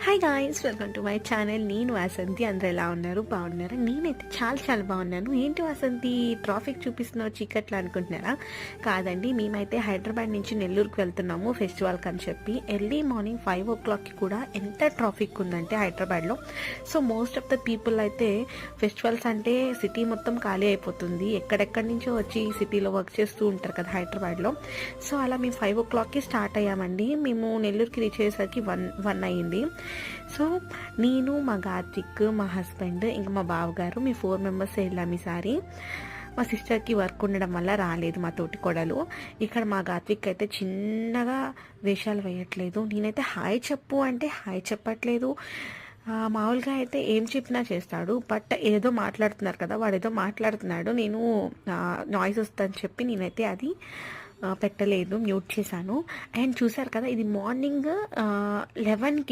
Hi guys, welcome to my channel. నేను వసంతి. అందరూ ఎలా ఉన్నారు? బాగున్నారా? నేనైతే చాలా చాలా బాగున్నాను. ఏంటి వసంతి ట్రాఫిక్ చూపిస్తున్నావు చీకట్లో అనుకుంటున్నారా? కాదండి, మేమైతే హైదరాబాద్ నుంచి నెల్లూరుకి వెళ్తున్నాము ఫెస్టివల్కి అని చెప్పి. ఎర్లీ మార్నింగ్ 5 o'clockకి కూడా ఎంత ట్రాఫిక్ ఉందంటే హైదరాబాద్లో. So most of the people అయితే ఫెస్టివల్స్ అంటే సిటీ మొత్తం ఖాళీ అయిపోతుంది. ఎక్కడెక్కడి నుంచో వచ్చి సిటీలో వర్క్ చేస్తూ ఉంటారు కదా హైదరాబాద్లో. సో అలా మేము 5 o'clockకి స్టార్ట్ అయ్యామండి. మేము నెల్లూరుకి రీచ్ అయ్యేసరికి 1 అయ్యింది. సో నేను, మా గార్తిక్, మా హస్బెండ్, ఇంకా మా బావగారు, మీ 4 members వెళ్ళాము ఈసారి. మా సిస్టర్కి వర్క్ ఉండడం వల్ల రాలేదు మా తోటి కోడలు. ఇక్కడ మా గార్తిక్ అయితే చిన్నగా వేషాలు వేయట్లేదు. నేనైతే హాయ్ చెప్పు అంటే హాయ్ చెప్పట్లేదు. మామూలుగా అయితే ఏం చెప్పినా చేస్తాడు. బట్ ఏదో మాట్లాడుతున్నారు కదా, వాడు ఏదో మాట్లాడుతున్నాడు. నేను నాయిస్ వస్తుందని చెప్పి నేనైతే అది పెట్టలేదు, మ్యూట్ చేశాను. అండ్ చూసారు కదా, ఇది మార్నింగ్ 11కి